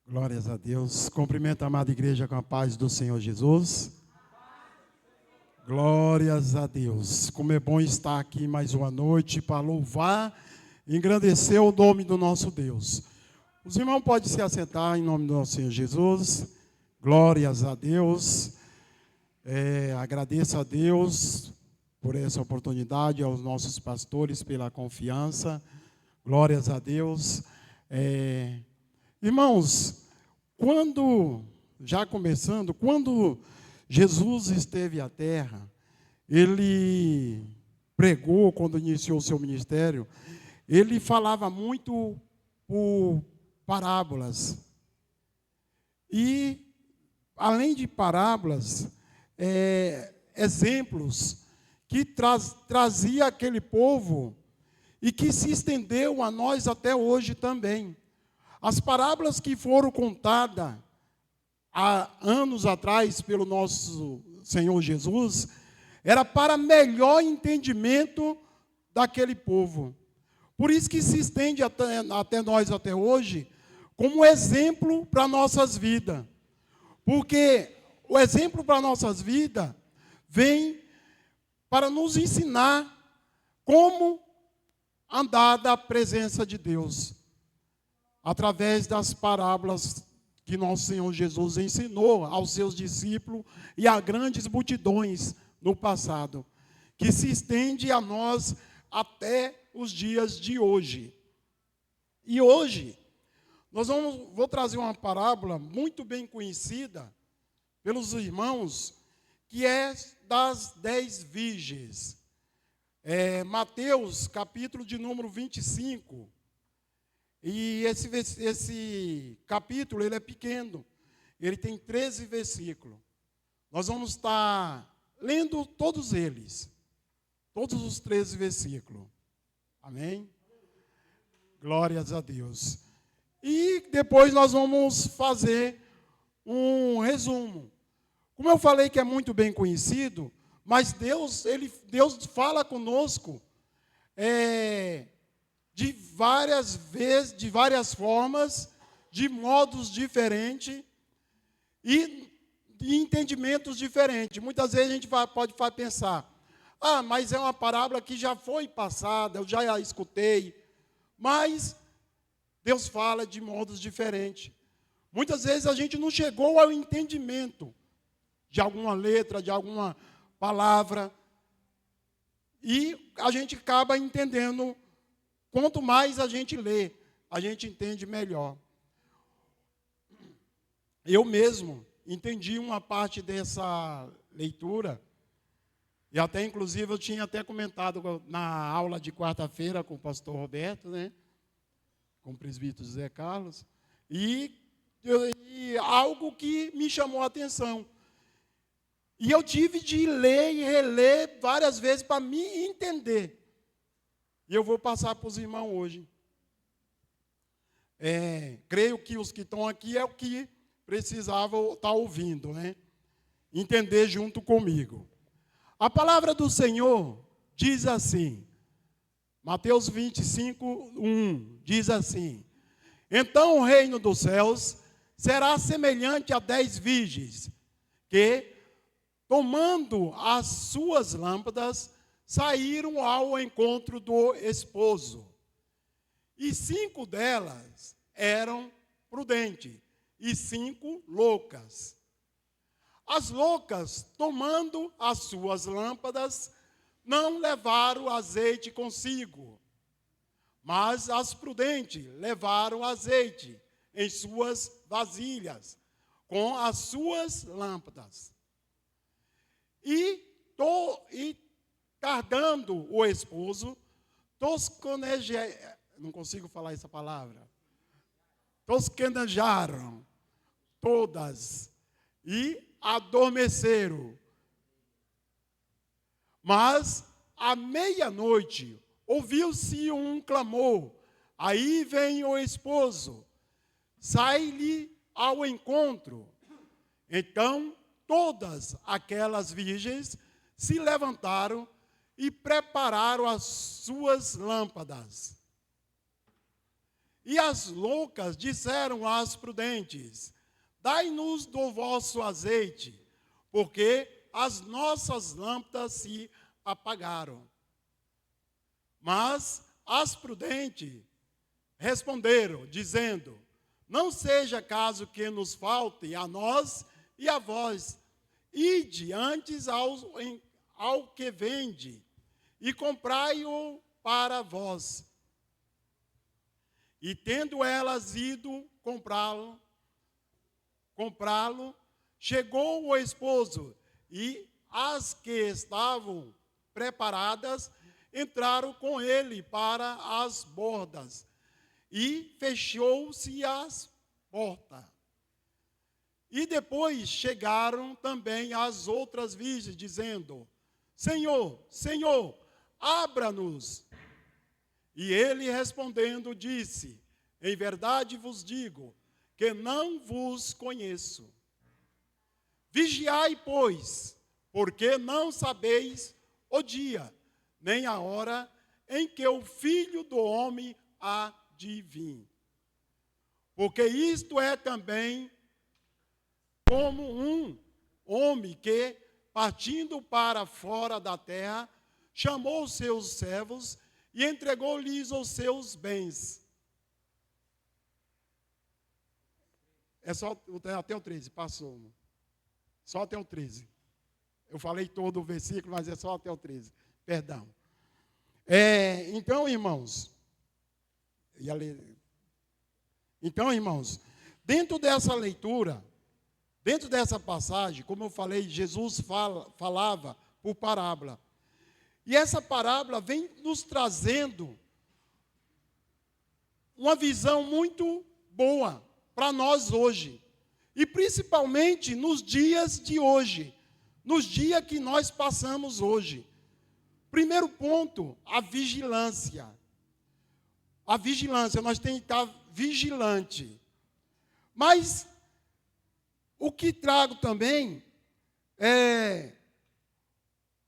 Glórias a Deus. Cumprimento a amada igreja com a paz do Senhor Jesus. Glórias a Deus. Como é bom estar aqui mais uma noite para louvar e engrandecer o nome do nosso Deus. Os irmãos podem se assentar em nome do nosso Senhor Jesus. Glórias a Deus. Agradeço a Deus por essa oportunidade, aos nossos pastores pela confiança. Glórias a Deus. Irmãos, quando Jesus esteve à terra, ele pregou, quando iniciou o seu ministério, ele falava muito por parábolas. E, além de parábolas, exemplos que trazia aquele povo e que se estendeu a nós até hoje também. As parábolas que foram contadas há anos atrás pelo nosso Senhor Jesus, era para melhor entendimento daquele povo. Por isso que se estende até nós até hoje, como exemplo para nossas vidas. Porque o exemplo para nossas vidas vem para nos ensinar como andar da presença de Deus, através das parábolas que nosso Senhor Jesus ensinou aos seus discípulos e a grandes multidões no passado, que se estende a nós até os dias de hoje. E hoje, vou trazer uma parábola muito bem conhecida pelos irmãos, que é das 10 virgens. Mateus, capítulo de número 25. E esse capítulo, ele é pequeno. Ele tem 13 versículos. Nós vamos estar lendo todos eles. Todos os 13 versículos. Amém? Glórias a Deus. E depois nós vamos fazer um resumo. Como eu falei que é muito bem conhecido, mas Deus fala conosco de várias vezes, de várias formas, de modos diferentes e de entendimentos diferentes. Muitas vezes a gente pode pensar, mas é uma parábola que já foi passada, eu já a escutei. Mas Deus fala de modos diferentes. Muitas vezes a gente não chegou ao entendimento de alguma letra, de alguma palavra, e a gente acaba entendendo. Quanto mais a gente lê, a gente entende melhor. Eu mesmo entendi uma parte dessa leitura, e até, inclusive, eu tinha até comentado na aula de quarta-feira com o pastor Roberto, com o presbítero José Carlos, e algo que me chamou a atenção. E eu tive de ler e reler várias vezes para me entender. E eu vou passar para os irmãos hoje. Creio que os que estão aqui é o que precisavam estar ouvindo, entender junto comigo. A palavra do Senhor diz assim, Mateus 25, 1, diz assim: então o reino dos céus será semelhante a 10 virgens, que, tomando as suas lâmpadas, saíram ao encontro do esposo. E 5 delas eram prudentes, e 5 loucas. As loucas, tomando as suas lâmpadas, não levaram azeite consigo, mas as prudentes levaram azeite em suas vasilhas, com as suas lâmpadas. E tardando o esposo, não consigo falar essa palavra, tosquenejaram todas e adormeceram. Mas, à meia-noite, ouviu-se um clamor: aí vem o esposo, sai-lhe ao encontro. Então, todas aquelas virgens se levantaram e prepararam as suas lâmpadas. E as loucas disseram às prudentes: dai-nos do vosso azeite, porque as nossas lâmpadas se apagaram. Mas as prudentes responderam, dizendo: não seja caso que nos falte a nós e a vós. Ide antes ao que vende, e comprai-o para vós. E tendo elas ido comprá-lo, chegou o esposo, e as que estavam preparadas entraram com ele para as bordas, e fechou-se as portas. E depois chegaram também as outras virgens, dizendo: Senhor, Senhor, abra-nos. E ele respondendo disse: em verdade vos digo, que não vos conheço. Vigiai, pois, porque não sabeis o dia, nem a hora em que o Filho do Homem há de vir. Porque isto é também como um homem que, partindo para fora da terra, chamou os seus servos e entregou-lhes os seus bens. É só até o 13, passou. Só até o 13. Eu falei todo o versículo, mas é só até o 13. Perdão. Então, irmãos, dentro dessa leitura, dentro dessa passagem, como eu falei, Jesus falava por parábola. E essa parábola vem nos trazendo uma visão muito boa para nós hoje. E principalmente nos dias de hoje, nos dias que nós passamos hoje. Primeiro ponto, a vigilância. A vigilância, nós temos que estar vigilante. Mas o que trago também é,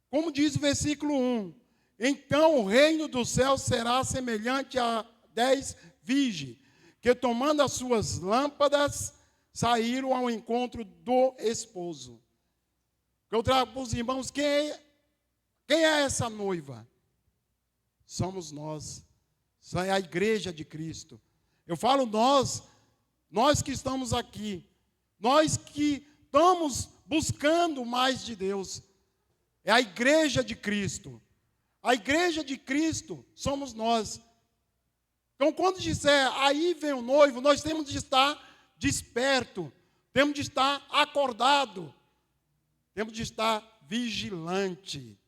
como diz o versículo 1, então o reino do céu será semelhante a 10 virgens, que tomando as suas lâmpadas, saíram ao encontro do esposo. Eu trago para os irmãos, quem é essa noiva? Somos nós, é a igreja de Cristo. Eu falo nós que estamos aqui, nós que estamos buscando mais de Deus. É a igreja de Cristo. A igreja de Cristo somos nós. Então, quando disser, aí vem o noivo, nós temos de estar desperto, temos de estar acordado, temos de estar vigilante.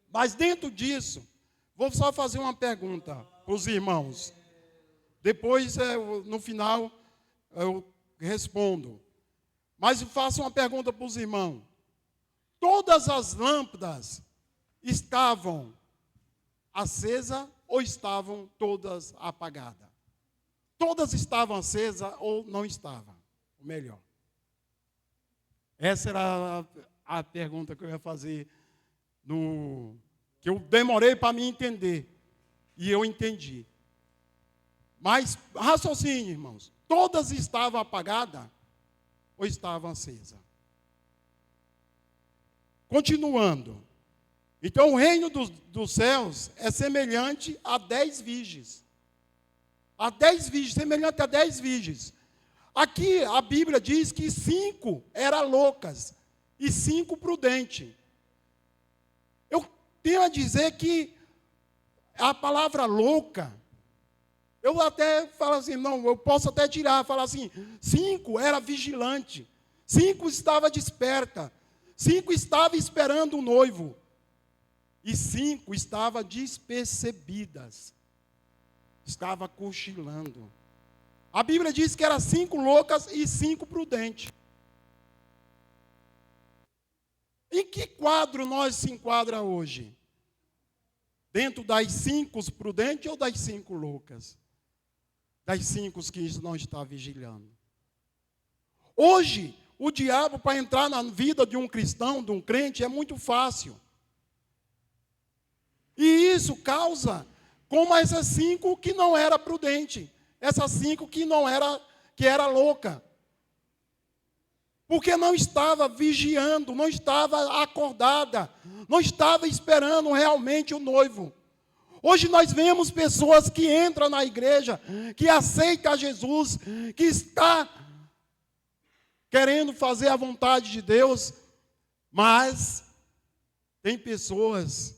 Mas dentro disso, vou só fazer uma pergunta para os irmãos. Depois, no final, eu respondo. Mas faço uma pergunta para os irmãos. Todas as lâmpadas estavam acesas ou estavam todas apagadas? Todas estavam acesas ou não estavam? O melhor. Essa era a pergunta que eu ia fazer, que eu demorei para me entender. E eu entendi. Mas, raciocínio, irmãos. Todas estavam apagadas ou estavam acesas? Continuando. Então, o reino dos céus é semelhante a 10 virgens. A 10 virgens, semelhante a 10 virgens. Aqui a Bíblia diz que 5 eram loucas e 5 prudentes. Eu tenho a dizer que a palavra louca, eu até falo assim, não, eu posso até tirar, falar assim, 5 era vigilante, 5 estava desperta, 5 estava esperando o noivo, e 5 estava despercebidas, estava cochilando. A Bíblia diz que eram 5 loucas e 5 prudentes. Em que quadro nós se enquadra hoje? Dentro das 5 prudentes ou das 5 loucas? Das 5 que não está vigilando. Hoje, o diabo, para entrar na vida de um cristão, de um crente, é muito fácil. E isso causa como essas 5 que não era prudente, essas 5 que era louca. Porque não estava vigiando, não estava acordada, não estava esperando realmente o noivo. Hoje nós vemos pessoas que entram na igreja, que aceitam a Jesus, que está querendo fazer a vontade de Deus, mas tem pessoas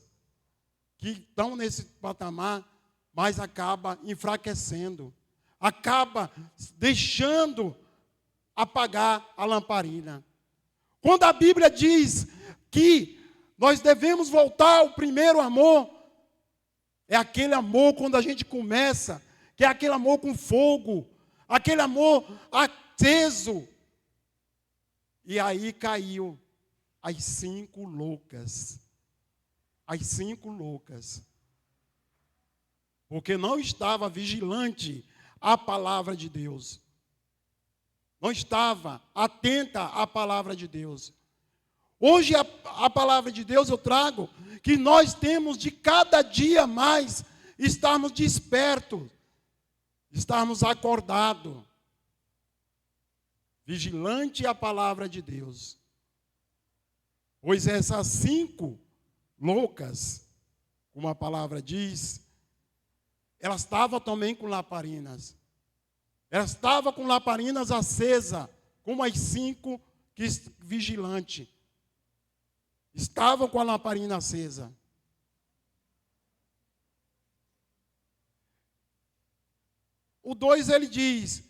que estão nesse patamar, mas acaba enfraquecendo, acaba deixando apagar a lamparina. Quando a Bíblia diz que nós devemos voltar ao primeiro amor, é aquele amor quando a gente começa, que é aquele amor com fogo, aquele amor aceso. E aí caiu as 5 loucas. As 5 loucas. Porque não estava vigilante à palavra de Deus. Não estava atenta à palavra de Deus. Hoje a palavra de Deus eu trago que nós temos de cada dia mais estarmos despertos, estarmos acordados, vigilante à palavra de Deus. Pois essas 5 loucas, como a palavra diz, elas estavam também com lamparinas. Elas estavam com lamparinas acesas, como as 5 vigilantes. Estavam com a lamparina acesa. O 2 ele diz,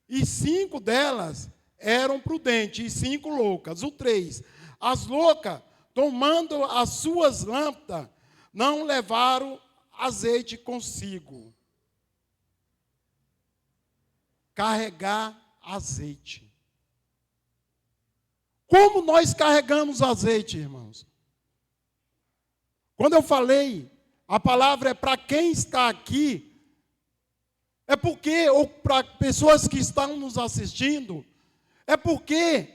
e 5 delas eram prudentes, e 5 loucas. O 3, as loucas, tomando as suas lâmpadas, não levaram azeite consigo. Carregar azeite. Como nós carregamos azeite, irmãos? Quando eu falei, a palavra é para quem está aqui, é porque, ou para pessoas que estão nos assistindo, é porque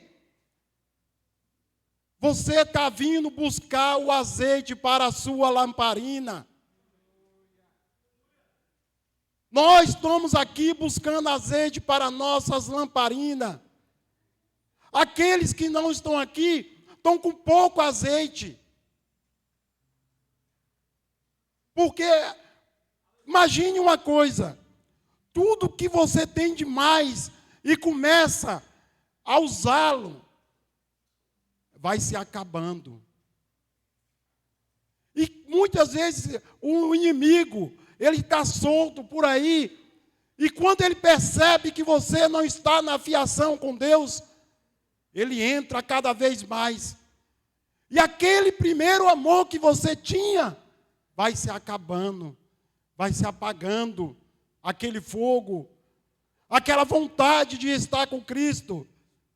você está vindo buscar o azeite para a sua lamparina. Nós estamos aqui buscando azeite para nossas lamparinas. Aqueles que não estão aqui estão com pouco azeite. Porque, imagine uma coisa, tudo que você tem de mais e começa a usá-lo, vai se acabando. E muitas vezes o inimigo, ele está solto por aí, e quando ele percebe que você não está na fiação com Deus, ele entra cada vez mais. E aquele primeiro amor que você tinha, vai se acabando, vai se apagando, aquele fogo, aquela vontade de estar com Cristo,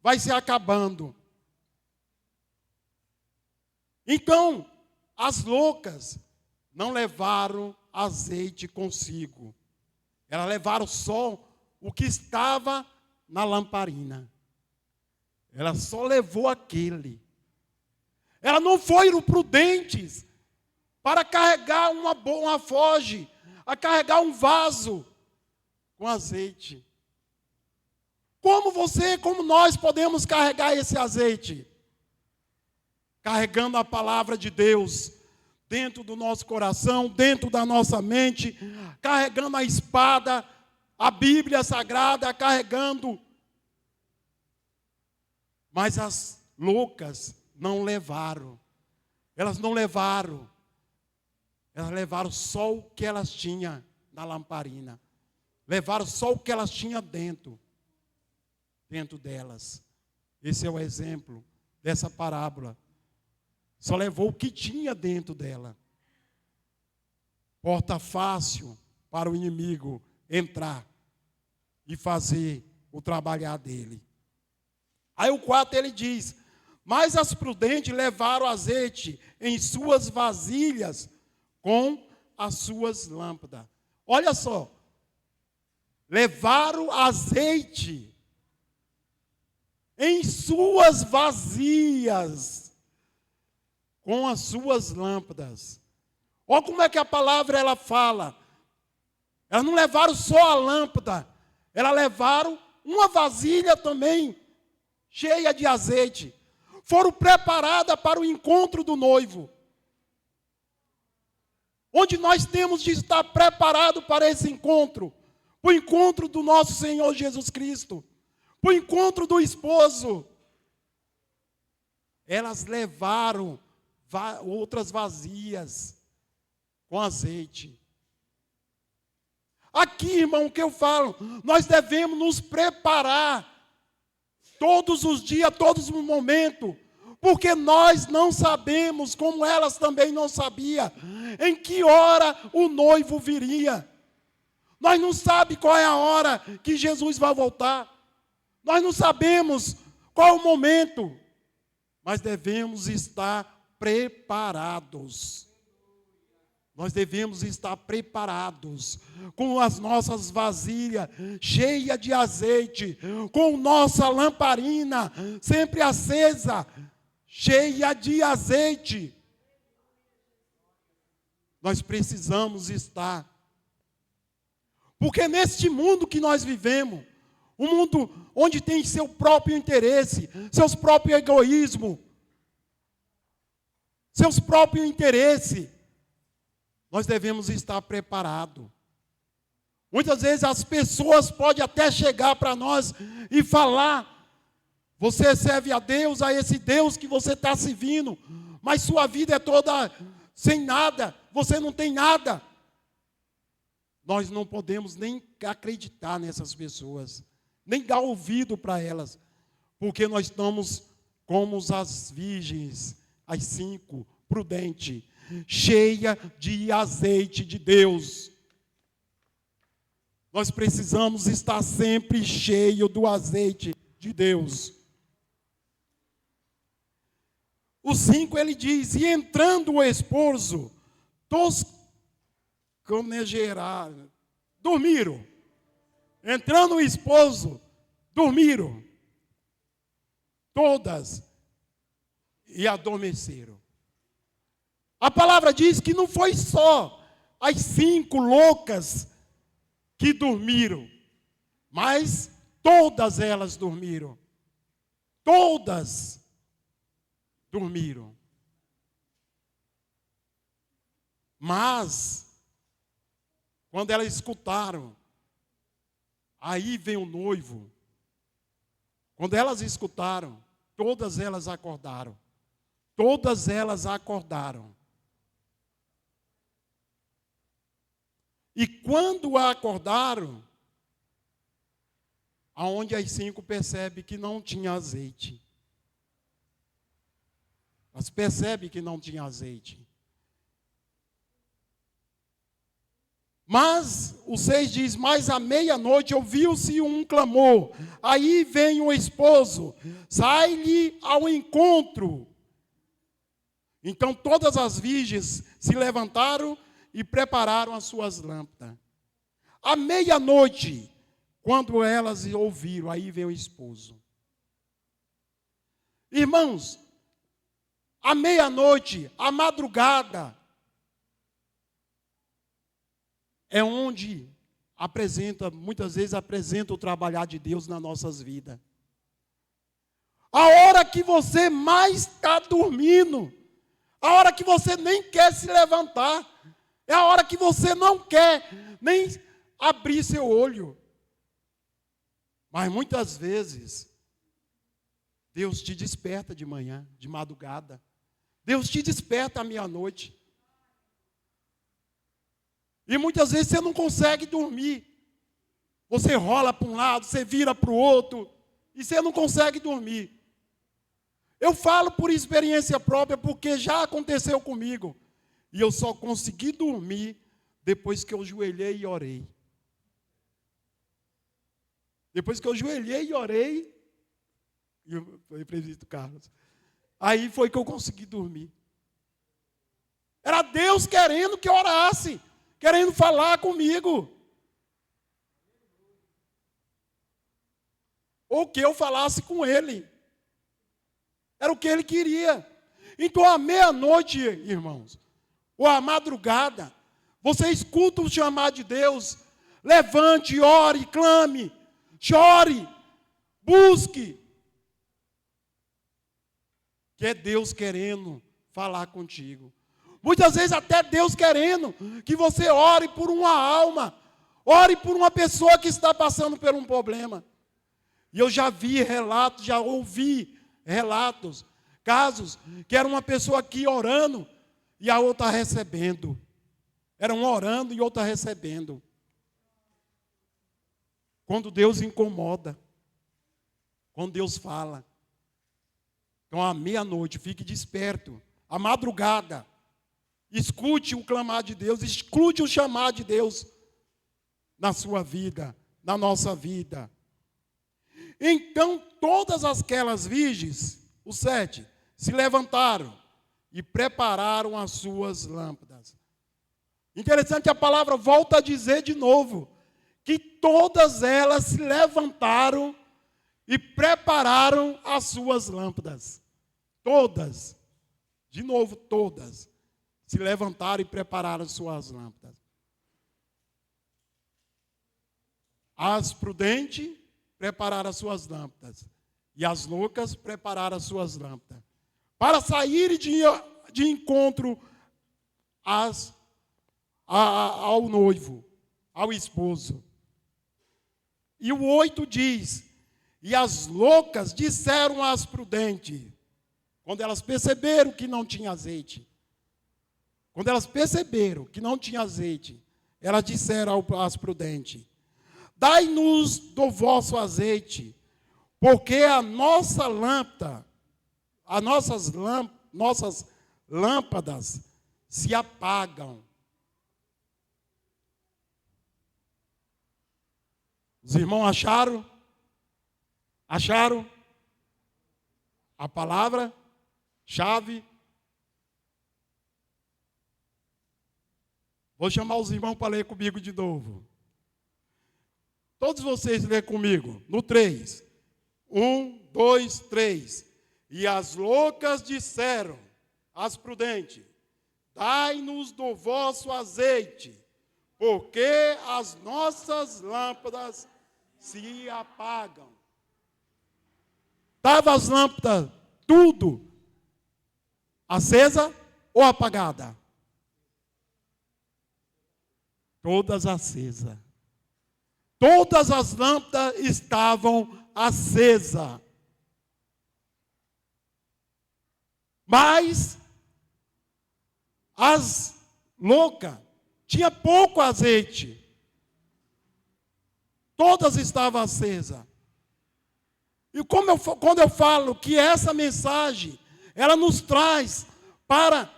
vai se acabando. Então, as loucas não levaram azeite consigo. Elas levaram só o que estava na lamparina. Ela só levou aquele. Elas não foram prudentes para carregar uma foge, a carregar um vaso com azeite. Como nós podemos carregar esse azeite? Carregando a palavra de Deus dentro do nosso coração, dentro da nossa mente, carregando a espada, a Bíblia Sagrada, carregando. Mas as loucas não levaram. Elas não levaram. Elas levaram só o que elas tinham na lamparina. Levaram só o que elas tinham dentro delas. Esse é o exemplo dessa parábola. Só levou o que tinha dentro dela. Porta fácil para o inimigo entrar e fazer o trabalhar dele. Aí o 4 ele diz, mas as prudentes levaram azeite em suas vasilhas com as suas lâmpadas. Olha só, levaram azeite em suas vasilhas com as suas lâmpadas. Olha como é que a palavra ela fala, Elas não levaram só a lâmpada, elas levaram uma vasilha também, cheia de azeite. Foram preparadas para o encontro do noivo. Onde nós temos de estar preparados para esse encontro? Para o encontro do nosso Senhor Jesus Cristo. Para o encontro do esposo. Elas levaram outras vazias com azeite. Aqui, irmão, o que eu falo? Nós devemos nos preparar todos os dias, todos os momentos, porque nós não sabemos, como elas também não sabiam, em que hora o noivo viria. Nós não sabemos qual é a hora que Jesus vai voltar. Nós não sabemos qual é o momento, mas devemos estar preparados. Nós devemos estar preparados, com as nossas vasilhas cheias de azeite, com nossa lamparina sempre acesa, cheia de azeite. Nós precisamos estar. Porque neste mundo que nós vivemos, um mundo onde tem seu próprio interesse, seus próprios egoísmos, seus próprios interesses, nós devemos estar preparados. Muitas vezes as pessoas podem até chegar para nós e falar: você serve a esse Deus que você está servindo, mas sua vida é toda sem nada, você não tem nada. Nós não podemos nem acreditar nessas pessoas, nem dar ouvido para elas, porque nós estamos como as virgens, as 5, prudentes, cheia de azeite de Deus. Nós precisamos estar sempre cheio do azeite de Deus. O 5 ele diz: e entrando o esposo, dormiram. Entrando o esposo, dormiram. Todas e adormeceram. A palavra diz que não foi só as 5 loucas que dormiram, mas todas elas dormiram. Todas dormiram. Mas, quando elas escutaram, aí vem o noivo. Quando elas escutaram, todas elas acordaram. Todas elas acordaram. E quando acordaram, aonde as 5 percebem que não tinha azeite. Elas percebem que não tinha azeite. Mas, o 6 diz: mas à meia-noite ouviu-se um clamor. Aí vem o esposo, sai-lhe ao encontro. Então todas as virgens se levantaram e prepararam as suas lâmpadas. À meia-noite, quando elas ouviram, aí vem o esposo. Irmãos, à meia-noite, à madrugada, é onde muitas vezes apresenta o trabalhar de Deus nas nossas vidas. A hora que você mais está dormindo, a hora que você nem quer se levantar, é a hora que você não quer nem abrir seu olho. Mas muitas vezes, Deus te desperta de manhã, de madrugada. Deus te desperta à meia-noite. E muitas vezes você não consegue dormir. Você rola para um lado, você vira para o outro, e você não consegue dormir. Eu falo por experiência própria, porque já aconteceu comigo. E eu só consegui dormir depois que eu ajoelhei e orei. Depois que eu ajoelhei e orei, e eu falei, presbítero Carlos, aí foi que eu consegui dormir. Era Deus querendo que eu orasse, querendo falar comigo. Ou que eu falasse com Ele. Era o que Ele queria. Então, à meia-noite, irmãos, ou à madrugada, você escuta o chamado de Deus, Levante, ore, clame, chore, busque. Que é Deus querendo falar contigo. Muitas vezes até Deus querendo que você ore por uma alma, ore por uma pessoa que está passando por um problema. E eu já vi relatos, já ouvi relatos, casos, que era uma pessoa aqui orando e a outra recebendo. Era um orando e outra recebendo. Quando Deus incomoda, quando Deus fala. Então, à meia-noite, fique desperto. À madrugada, escute o clamar de Deus, escute o chamar de Deus na sua vida, na nossa vida. Então, todas aquelas virgens, os 7, se levantaram e prepararam as suas lâmpadas. Interessante, a palavra volta a dizer de novo, que todas elas se levantaram e prepararam as suas lâmpadas. Todas, de novo, todas, se levantaram e prepararam as suas lâmpadas. As prudentes prepararam as suas lâmpadas, e as loucas prepararam as suas lâmpadas, para sair de encontro ao noivo, ao esposo. E o 8 diz, e as loucas disseram às prudentes, quando elas perceberam que não tinha azeite, quando elas perceberam que não tinha azeite, elas disseram às prudentes, dai-nos do vosso azeite, porque a nossa lâmpada, as nossas lâmpadas se apagam. Os irmãos acharam? Acharam? A palavra-chave? Vou chamar os irmãos para ler comigo de novo. Todos vocês lêem comigo. No 3. 1, 2, 3. E as loucas disseram às prudentes, dai-nos do vosso azeite, porque as nossas lâmpadas se apagam. Estavam as lâmpadas tudo acesa ou apagada? Todas acesas. Todas as lâmpadas estavam acesas. Mas as loucas tinha pouco azeite. Todas estavam acesas. E quando eu falo que essa mensagem, ela nos traz para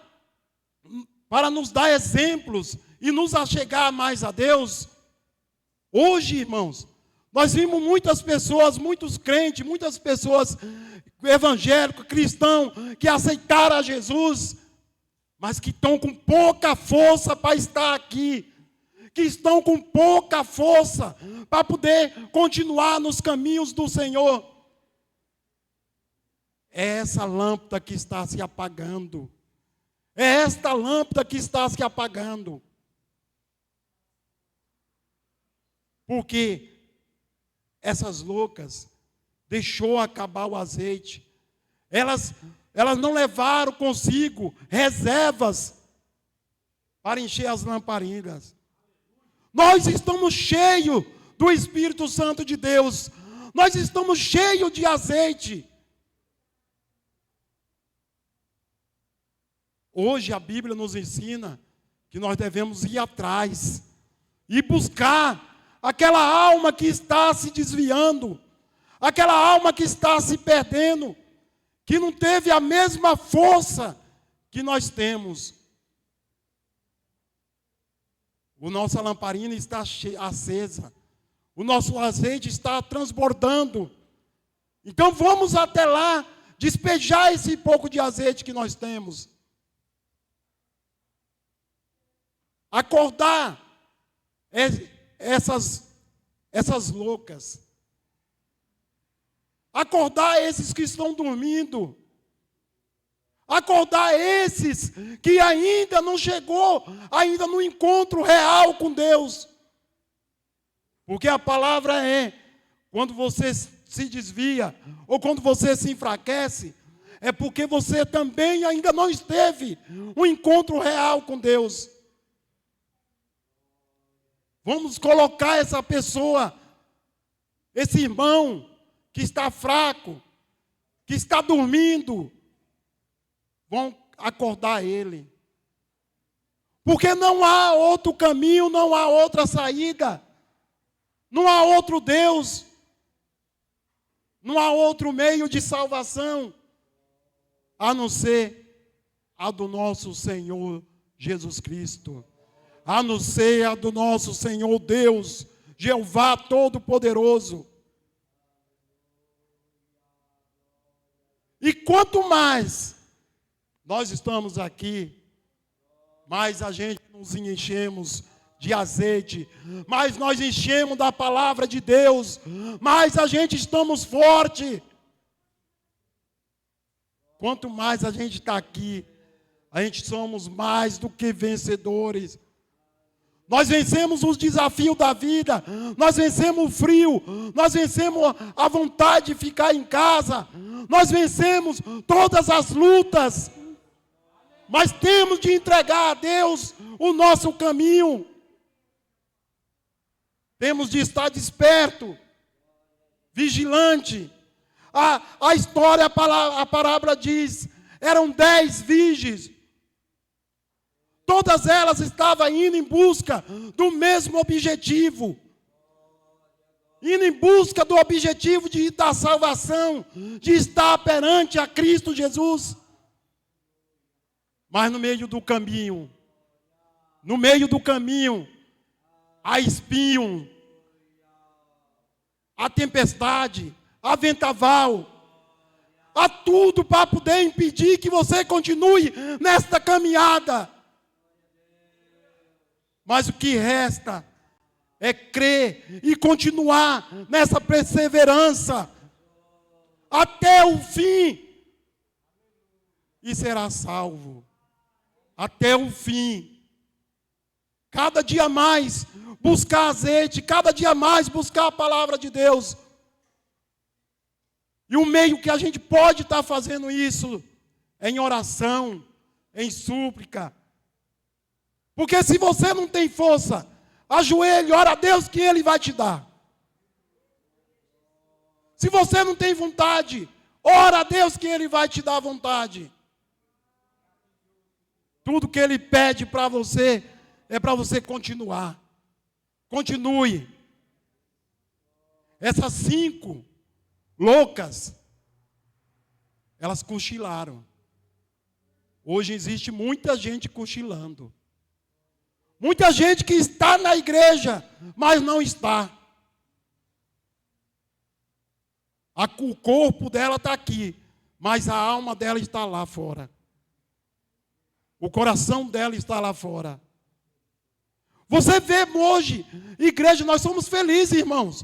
nos dar exemplos e nos achegar mais a Deus. Hoje, irmãos, nós vimos muitas pessoas, muitos crentes, muitas pessoas evangélicos, cristãos, que aceitaram a Jesus, mas que estão com pouca força para estar aqui, que estão com pouca força para poder continuar nos caminhos do Senhor. É essa lâmpada que está se apagando. É esta lâmpada que está se apagando. Porque essas loucas deixou acabar o azeite. Elas não levaram consigo reservas para encher as lamparinas. Nós estamos cheios do Espírito Santo de Deus. Nós estamos cheios de azeite. Hoje a Bíblia nos ensina que nós devemos ir atrás e buscar aquela alma que está se desviando, aquela alma que está se perdendo, que não teve a mesma força que nós temos. A nossa lamparina está acesa, o nosso azeite está transbordando. Então vamos até lá, despejar esse pouco de azeite que nós temos. Acordar essas loucas. Acordar esses que estão dormindo. Acordar esses que ainda não chegou, ainda no encontro real com Deus. Porque a palavra é, quando você se desvia, ou quando você se enfraquece, é porque você também ainda não esteve um encontro real com Deus. Vamos colocar essa pessoa, esse irmão que está fraco, que está dormindo, vão acordar ele. Porque não há outro caminho, não há outra saída, não há outro Deus, não há outro meio de salvação, a não ser a do nosso Senhor Jesus Cristo, a não ser a do nosso Senhor Deus, Jeová Todo-Poderoso. E quanto mais nós estamos aqui, mais a gente nos enchemos de azeite, mais nós enchemos da palavra de Deus, mais a gente estamos forte. Quanto mais a gente está aqui, a gente somos mais do que vencedores. Nós vencemos os desafios da vida, nós vencemos o frio, nós vencemos a vontade de ficar em casa, nós vencemos todas as lutas, mas temos de entregar a Deus o nosso caminho. Temos de estar desperto, vigilante. A história, a parábola diz, eram 10 virgens. Todas elas estavam indo em busca do mesmo objetivo. Indo em busca do objetivo da salvação, de estar perante a Cristo Jesus. Mas no meio do caminho, há espinho, há tempestade, há vendaval, há tudo para poder impedir que você continue nesta caminhada. Mas o que resta é crer e continuar nessa perseverança até o fim e será salvo. Até o fim. Cada dia mais buscar azeite, cada dia mais buscar a palavra de Deus. E o meio que a gente pode estar fazendo isso é em oração, em súplica. Porque se você não tem força, ajoelhe, ora a Deus que Ele vai te dar. Se você não tem vontade, ora a Deus que Ele vai te dar vontade. Tudo que Ele pede para você é para você continuar. Continue. Essas 5 loucas, elas cochilaram. Hoje existe muita gente cochilando. Muita gente que está na igreja, mas não está. O corpo dela está aqui, mas a alma dela está lá fora. O coração dela está lá fora. Você vê hoje, igreja, nós somos felizes, irmãos.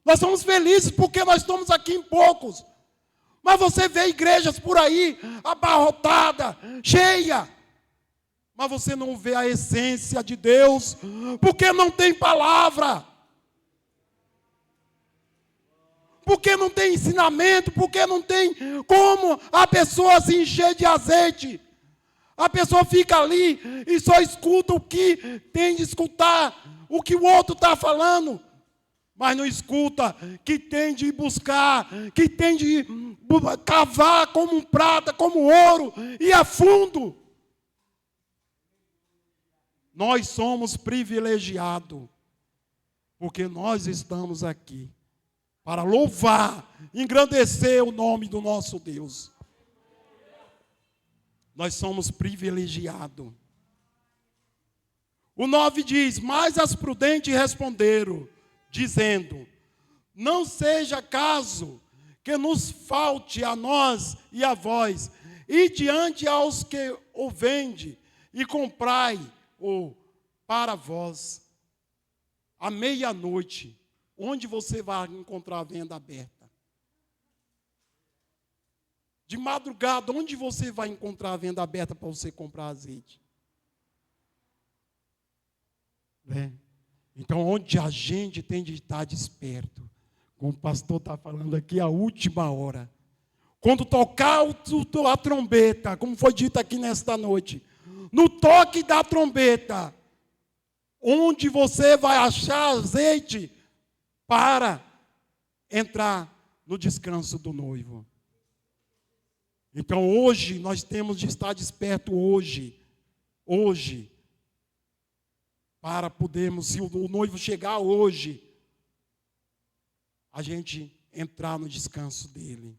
Nós somos felizes porque nós estamos aqui em poucos. Mas você vê igrejas por aí, abarrotada, cheia. Mas você não vê a essência de Deus, porque não tem palavra. Porque não tem ensinamento, porque não tem como a pessoa se encher de azeite. A pessoa fica ali e só escuta o que tem de escutar, o que o outro está falando. Mas não escuta que tem de buscar, que tem de cavar como prata, como ouro, e a fundo. Nós somos privilegiados, porque nós estamos aqui para louvar, engrandecer o nome do nosso Deus. Nós somos privilegiados. O 9 diz, mas as prudentes responderam, dizendo, não seja caso que nos falte a nós e a vós, e diante aos que o vende, e comprai-o para vós. À meia-noite, onde você vai encontrar a venda aberta? De madrugada, onde você vai encontrar a venda aberta para você comprar azeite? Então, onde a gente tem de estar desperto, como o pastor está falando aqui, a última hora. Quando tocar a trombeta, como foi dito aqui nesta noite, no toque da trombeta, onde você vai achar azeite para entrar no descanso do noivo. Então hoje nós temos de estar desperto hoje, para podermos, se o noivo chegar hoje, a gente entrar no descanso dele.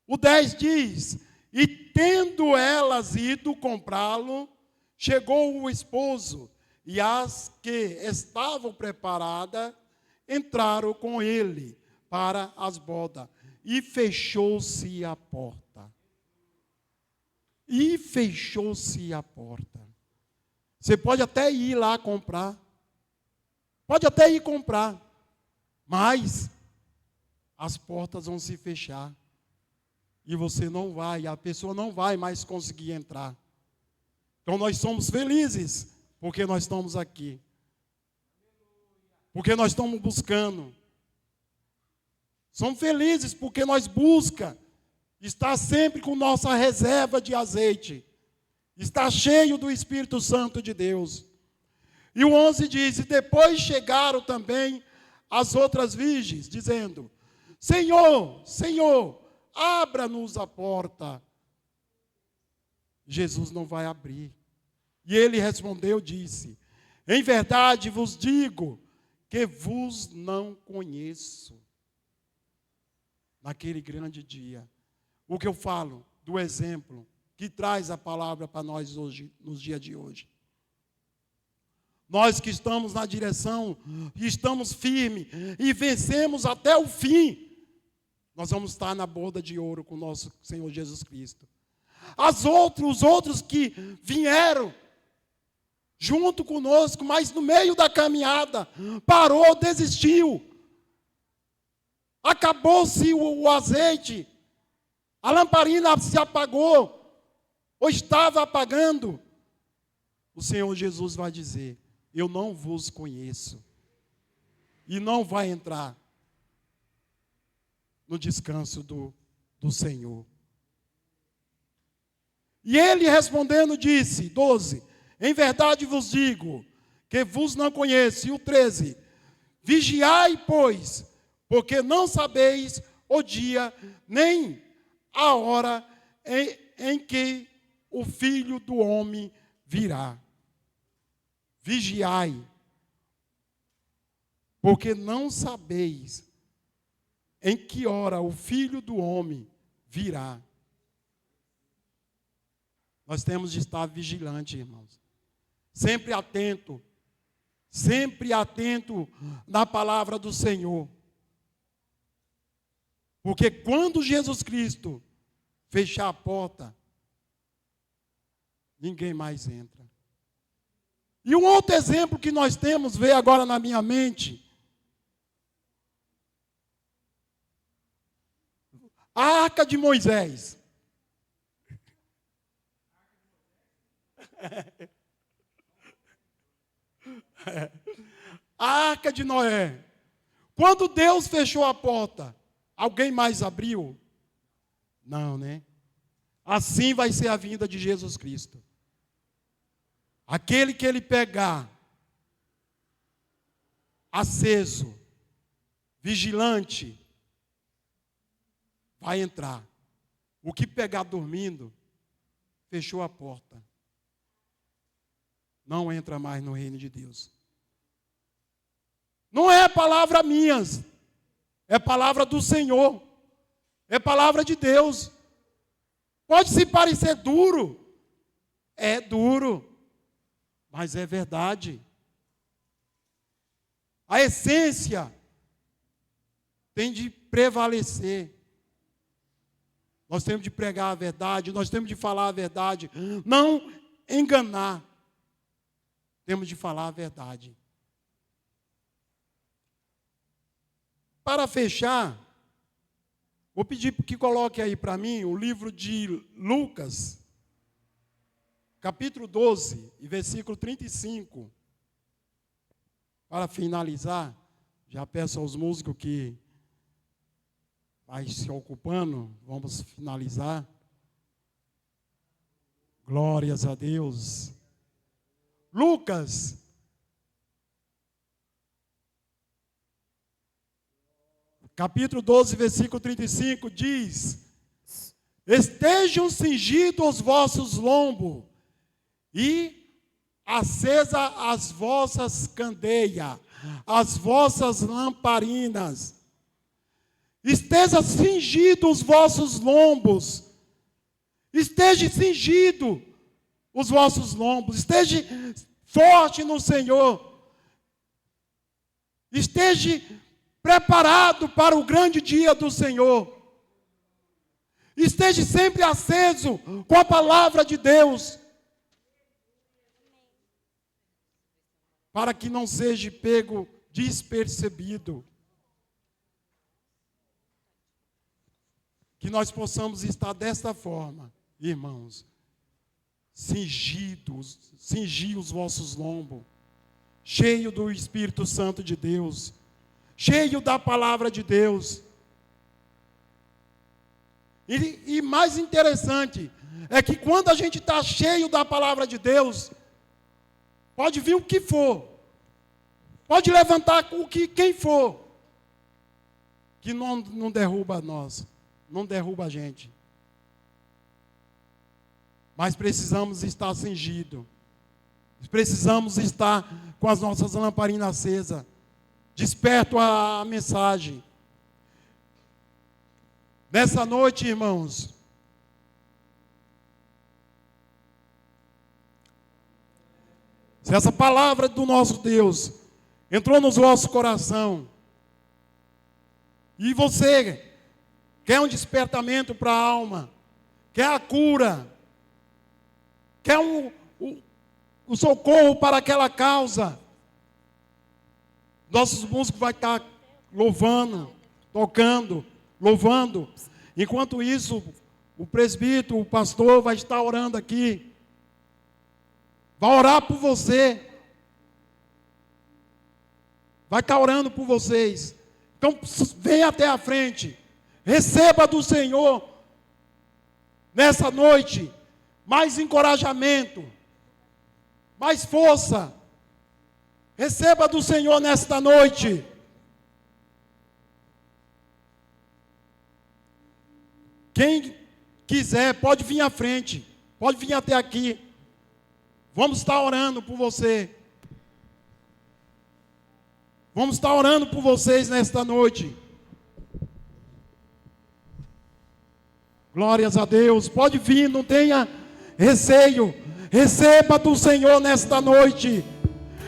O 10 diz: e tendo elas ido comprá-lo, chegou o esposo, e as que estavam preparadas entraram com ele para as bodas, e fechou-se a porta. E fechou-se a porta. Você pode até ir lá comprar, mas as portas vão se fechar. E você não vai, a pessoa não vai mais conseguir entrar. Então nós somos felizes, porque nós estamos aqui. Porque nós estamos buscando. Somos felizes porque nós buscamos estar sempre com nossa reserva de azeite. Está cheio do Espírito Santo de Deus. E o 11 diz: e depois chegaram também as outras virgens, dizendo: Senhor, Senhor, abra-nos a porta. Jesus não vai abrir. E ele respondeu, disse: em verdade vos digo que vos não conheço. Naquele grande dia. O que eu falo do exemplo que traz a palavra para nós hoje, nos dias de hoje. Nós que estamos na direção, estamos firmes e vencemos até o fim, nós vamos estar na boda de ouro com o nosso Senhor Jesus Cristo. Os outros que vieram junto conosco, mas no meio da caminhada, parou, desistiu. Acabou-se o azeite, a lamparina se apagou, ou estava apagando. O Senhor Jesus vai dizer: eu não vos conheço. E não vai entrar no descanso do Senhor. E ele respondendo disse, 12, em verdade vos digo, que vos não conheço. E o 13, vigiai, pois, porque não sabeis o dia, nem a hora em que o Filho do Homem virá. Vigiai, porque não sabeis em que hora o Filho do Homem virá. Nós temos de estar vigilantes, irmãos. Sempre atento na palavra do Senhor. Porque quando Jesus Cristo fechar a porta, ninguém mais entra. E um outro exemplo que nós temos, veio agora na minha mente, a Arca de Moisés. A Arca de Noé. Quando Deus fechou a porta, alguém mais abriu? Não, né? Assim vai ser a vinda de Jesus Cristo. Aquele que ele pegar, aceso, vigilante, vai entrar. O que pegar dormindo, fechou a porta. Não entra mais no reino de Deus. Não é palavra minha, é palavra do Senhor, é palavra de Deus. Pode se parecer duro, é duro, mas é verdade. A essência tem de prevalecer. Nós temos de pregar a verdade, nós temos de falar a verdade, não enganar. Temos de falar a verdade. Para fechar, vou pedir que coloque aí para mim o livro de Lucas, capítulo 12, e versículo 35. para finalizar, já peço aos músicos que vai se ocupando, vamos finalizar. Glórias a Deus. Lucas, capítulo 12, versículo 35, diz: estejam cingidos os vossos lombos e acesa as vossas candeias, as vossas lamparinas. Esteja cingido os vossos lombos. Esteja cingido os vossos lombos. Esteja forte no Senhor. Esteja preparado para o grande dia do Senhor. Esteja sempre aceso com a palavra de Deus, para que não seja pego despercebido. Que nós possamos estar desta forma, irmãos, cingir os vossos lombos, cheio do Espírito Santo de Deus, cheio da palavra de Deus. E mais interessante é que quando a gente está cheio da palavra de Deus, pode vir o que for, pode levantar quem for, que não derruba nós, não derruba a gente. Mas precisamos estar cingidos, precisamos estar com as nossas lamparinas acesas, desperto a mensagem. Nessa noite, irmãos, se essa palavra do nosso Deus entrou no vosso coração, e você quer um despertamento para a alma, quer a cura, quer o socorro para aquela causa, nossos músicos vão estar louvando, tocando, louvando. Enquanto isso, o presbítero, o pastor vai estar orando aqui. Vai orar por você. Vai estar orando por vocês. Então, venha até a frente. Receba do Senhor, nessa noite, mais encorajamento, mais força. Receba do Senhor nesta noite. Quem quiser, pode vir à frente, pode vir até aqui. Vamos estar orando por você. Vamos estar orando por vocês nesta noite. Glórias a Deus. Pode vir, não tenha receio. Receba do Senhor nesta noite.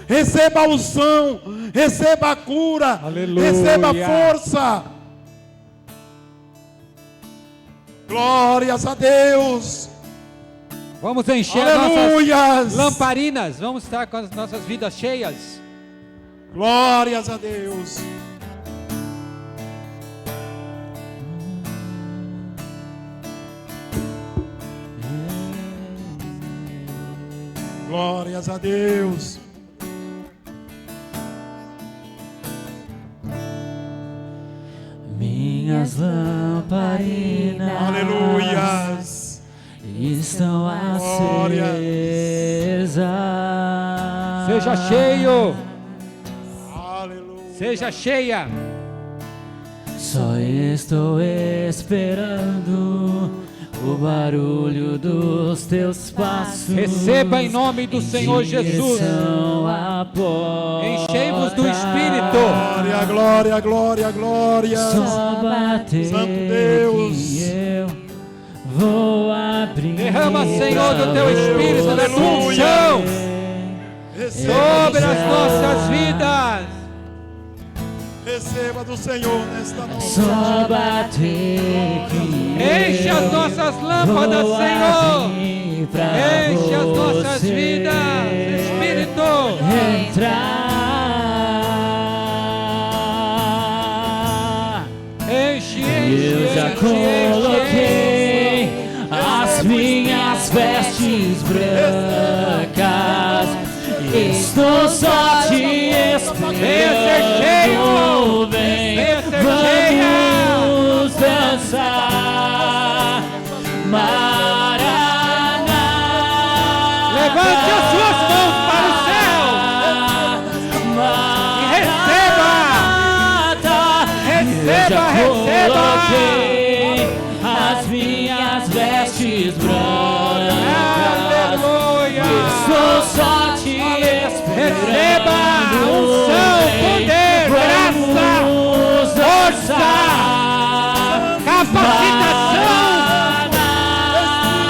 Receba a unção, receba a cura, Aleluia. Receba a força. Glórias a Deus. Vamos encher Aleluias. nossas lamparinas. Vamos estar com as nossas vidas cheias. Glórias a Deus. Glórias a Deus. Minhas lamparinas, Aleluias, estão Glória. acesas. Seja cheio. Aleluia. Seja cheia. Só estou esperando o barulho dos teus passos. Receba em nome do Senhor Jesus. Enchei-vos do Espírito. Glória, glória, glória, glória. Só bater Santo Deus. que eu vou abrir. Derrama, Senhor, do teu Espírito, da tua Aleluia. unção Receba sobre do as Senhor. nossas vidas. Receba do Senhor nesta noite. Só bater que Enche as nossas lâmpadas, vou Senhor. abrir pra Enche as nossas você vidas, Espírito. entrar. Enche, Eu já enche, coloquei as minhas vestes brancas. Estou só te esperando Venha ser cheio. Venha ser cheia. Vamos dançar. Maraná. Levante as suas mãos para o céu. E receba. Receba, receba. As minhas vestes brancas. Aleluia. Estou só te Receba esperando. unção, poder, graça, força, capacitação,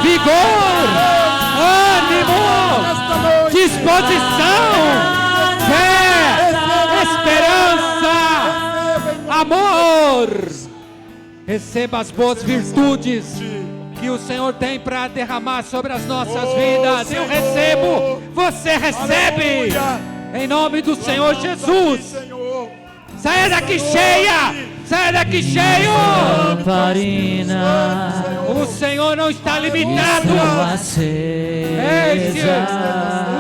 vigor, ânimo, disposição, fé, esperança, amor. Receba as boas virtudes que o Senhor tem para derramar sobre as nossas vidas. Eu recebo, você recebe, em nome do Senhor Jesus. Saia daqui cheia, saia daqui cheio. Lamparina. O Senhor não está limitado.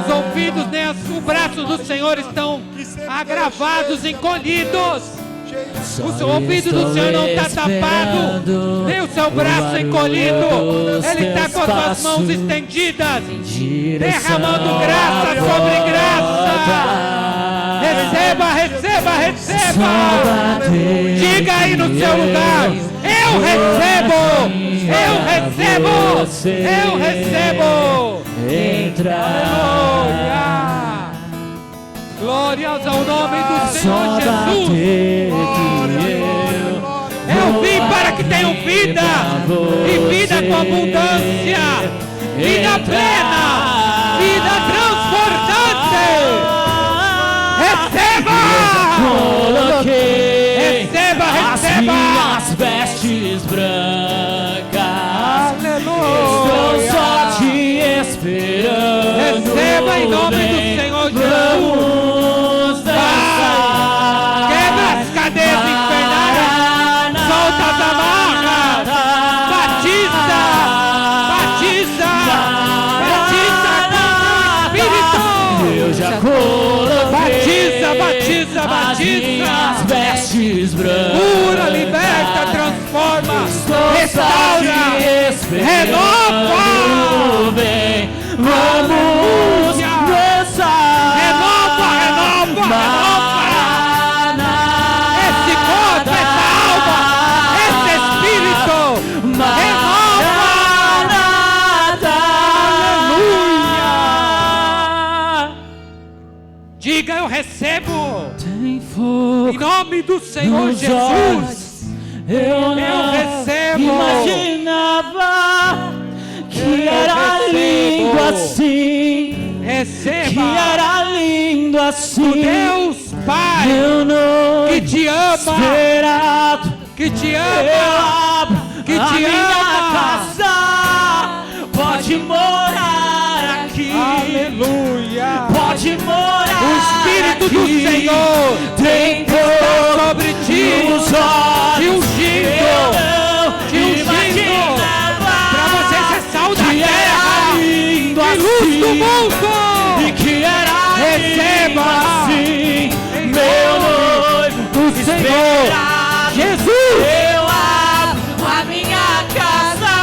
Os ouvidos nem o braço do Senhor estão agravados, encolhidos. O ouvido do Senhor não está tapado, nem o seu braço encolhido. Ele está com as suas mãos estendidas, derramando graça sobre graça. Receba, receba, receba. Diga aí no seu lugar: eu recebo, eu recebo, eu recebo. Entra. Aleluia. Glórias ao nome do Senhor Jesus. Eu vim para que tenham vida, e vida com abundância, vida plena, vida transbordante. Receba! Receba, receba! As vestes brancas. Aleluia! Estou só te esperando. Receba em nome do Senhor Jesus. Quebra as cadeias infernais. Solta as amarras. Batiza. Batiza. Batiza com o Espírito. Eu já coloquei. Batiza, batiza, batiza. As vestes brancas. Cura, liberta, transforma, restaura, renova. Vem, vamos dançar. Renova, renova, renova. Esse corpo, essa alma, esse espírito, renova. Aleluia. Diga: eu recebo. Tem fogo Em nome do Senhor nos Jesus. olhos. Eu não recebo. Imaginava que era recebo. lindo assim. Receba Que era lindo assim. o Deus Pai Eu não que te ama, esperado. que te Eu ama, abro que a te minha ama. casa. Pode morar aqui. Aleluia. Pode morar. O Espírito aqui. do Senhor Tem está sobre ti, nos olhos. te ungindo, te ungindo, para você ser sal da terra e luz do mundo. E que era Receba assim, em meu nome noivo do Senhor esperado. Jesus. Eu abro a minha casa.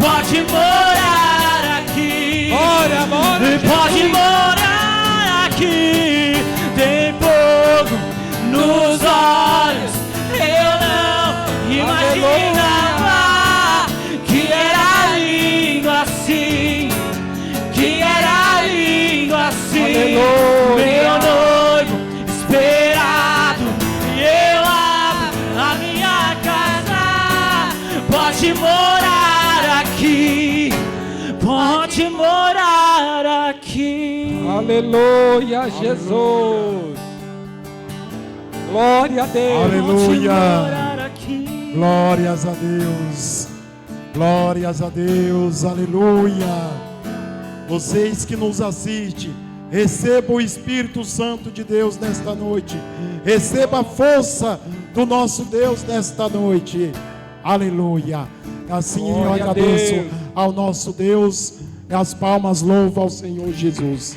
Pode morar aqui. Ora, ora, Pode morar aqui. Tem fogo nos olhos. Eu não imaginava que era lindo assim. Que era lindo assim. Aleluia. Meu noivo esperado. E eu abro a minha casa. Pode morar aqui. Pode morar aqui. aleluia, Jesus. Glória a Deus. Aleluia. Morar aqui. Glórias a Deus. Glórias a Deus. Aleluia. Vocês que nos assistem, receba o Espírito Santo de Deus nesta noite. Receba a força do nosso Deus nesta noite. Aleluia. Assim eu Glória a agradeço Deus. ao nosso Deus. As palmas louvam ao Senhor Jesus.